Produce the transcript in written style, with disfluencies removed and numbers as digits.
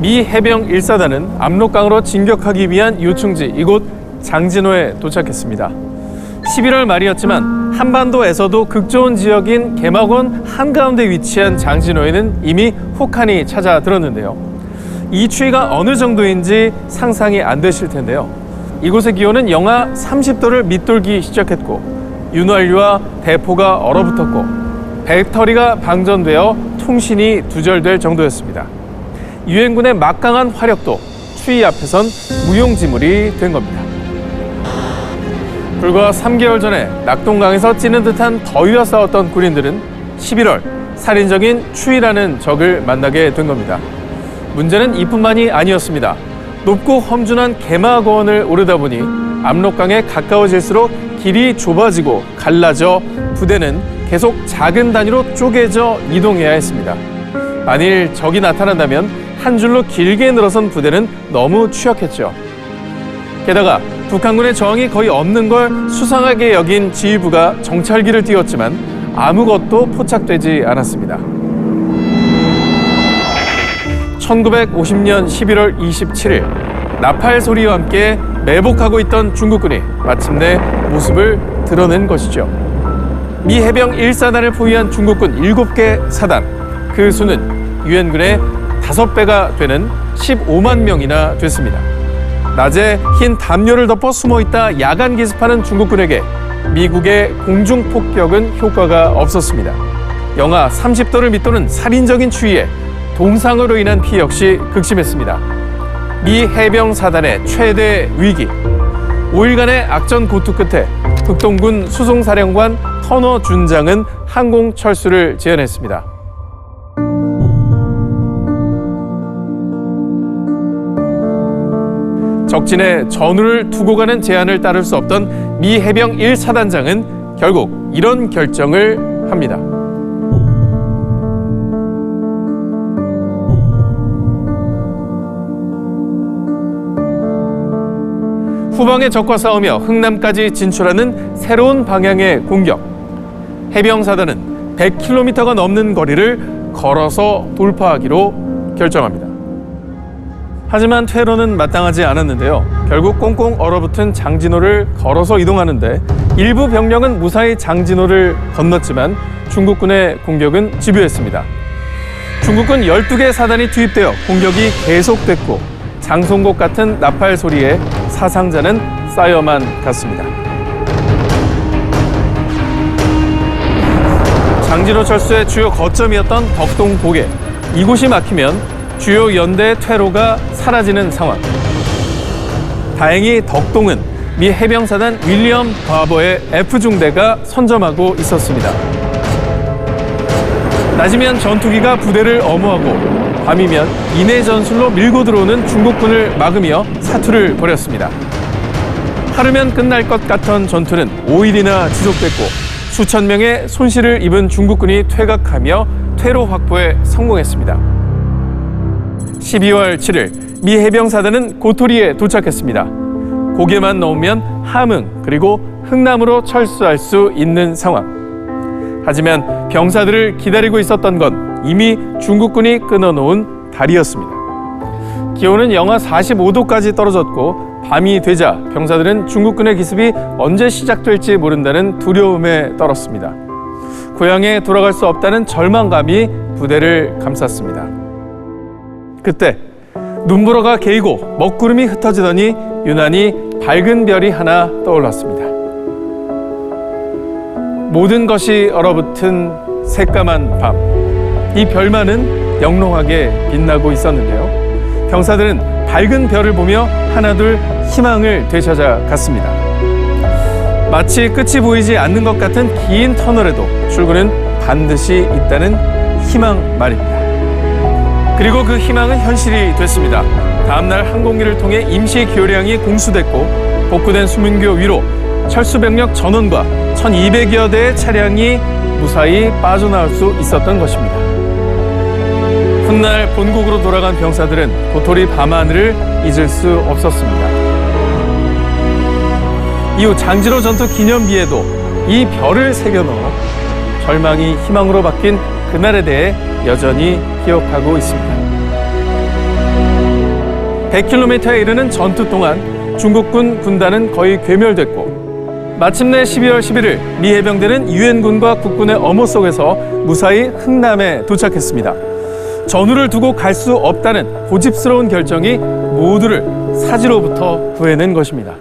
미 해병 1사단은 압록강으로 진격하기 위한 요충지 이곳 장진호에 도착했습니다. 11월 말이었지만 한반도에서도 극좋은 지역인 개막원 한가운데 위치한 장진호에는 이미 혹한이 찾아들었는데요. 이 추위가 어느 정도인지 상상이 안 되실 텐데요. 이곳의 기온은 영하 30도를 밑돌기 시작했고 윤활유와 대포가 얼어붙었고 배터리가 방전되어 통신이 두절될 정도였습니다. 유엔군의 막강한 화력도 추위 앞에선 무용지물이 된 겁니다. 불과 3개월 전에 낙동강에서 찌는 듯한 더위와 싸웠던 군인들은 11월 살인적인 추위라는 적을 만나게 된 겁니다. 문제는 이뿐만이 아니었습니다. 높고 험준한 개막원을 오르다 보니 압록강에 가까워질수록 길이 좁아지고 갈라져 부대는 계속 작은 단위로 쪼개져 이동해야 했습니다. 만일 적이 나타난다면 한 줄로 길게 늘어선 부대는 너무 취약했죠. 게다가 북한군의 저항이 거의 없는 걸 수상하게 여긴 지휘부가 정찰기를 띄웠지만 아무것도 포착되지 않았습니다. 1950년 11월 27일 나팔 소리와 함께 매복하고 있던 중국군이 마침내 모습을 드러낸 것이죠. 미 해병 1사단을 포위한 중국군 7개 사단, 그 수는 유엔군의 5배가 되는 15만 명이나 됐습니다. 낮에 흰 담요를 덮어 숨어있다 야간 기습하는 중국군에게 미국의 공중폭격은 효과가 없었습니다. 영하 30도를 밑도는 살인적인 추위에 동상으로 인한 피해 역시 극심했습니다. 미 해병 사단의 최대 위기. 5일간의 악전 고투 끝에 북동군 수송사령관 터너 준장은 항공철수를 제안했습니다. 적진에 전우를 두고 가는 제안을 따를 수 없던 미 해병 1사단장은 결국 이런 결정을 합니다. 후방의 적과 싸우며 흥남까지 진출하는 새로운 방향의 공격. 해병사단은 100km가 넘는 거리를 걸어서 돌파하기로 결정합니다. 하지만 퇴로는 마땅하지 않았는데요. 결국 꽁꽁 얼어붙은 장진호를 걸어서 이동하는데 일부 병력은 무사히 장진호를 건넜지만 중국군의 공격은 집요했습니다. 중국군 12개 사단이 투입되어 공격이 계속됐고 장송곡 같은 나팔 소리에 사상자는 쌓여만 갔습니다. 장진호 철수의 주요 거점이었던 덕동고개. 이곳이 막히면 주요 연대 퇴로가 사라지는 상황. 다행히 덕동은 미 해병사단 윌리엄 바버의 F중대가 선점하고 있었습니다. 낮이면 전투기가 부대를 엄호하고 밤이면 인해 전술로 밀고 들어오는 중국군을 막으며 사투를 벌였습니다. 하루면 끝날 것 같던 전투는 5일이나 지속됐고 수천 명의 손실을 입은 중국군이 퇴각하며 퇴로 확보에 성공했습니다. 12월 7일 미 해병사단은 고토리에 도착했습니다. 고개만 넘으면 함흥 그리고 흥남으로 철수할 수 있는 상황. 하지만 병사들을 기다리고 있었던 건 이미 중국군이 끊어놓은 다리였습니다. 기온은 영하 45도까지 떨어졌고 밤이 되자 병사들은 중국군의 기습이 언제 시작될지 모른다는 두려움에 떨었습니다. 고향에 돌아갈 수 없다는 절망감이 부대를 감쌌습니다. 그때 눈보라가 개이고 먹구름이 흩어지더니 유난히 밝은 별이 하나 떠올랐습니다. 모든 것이 얼어붙은 새까만 밤. 이 별만은 영롱하게 빛나고 있었는데요. 병사들은 밝은 별을 보며 하나둘 희망을 되찾아 갔습니다. 마치 끝이 보이지 않는 것 같은 긴 터널에도 출구는 반드시 있다는 희망 말입니다. 그리고 그 희망은 현실이 됐습니다. 다음날 항공기를 통해 임시 교량이 공수됐고 복구된 수문교 위로 철수병력 전원과 1200여 대의 차량이 무사히 빠져나올 수 있었던 것입니다. 훗날 본국으로 돌아간 병사들은 고토리 밤하늘을 잊을 수 없었습니다. 이후 장진호 전투 기념비에도 이 별을 새겨넣어 절망이 희망으로 바뀐 그날에 대해 여전히 기억하고 있습니다. 100km에 이르는 전투 동안 중국군 군단은 거의 괴멸됐고 마침내 12월 11일 미 해병대는 유엔군과 국군의 엄호 속에서 무사히 흥남에 도착했습니다. 전우를 두고 갈 수 없다는 고집스러운 결정이 모두를 사지로부터 구해낸 것입니다.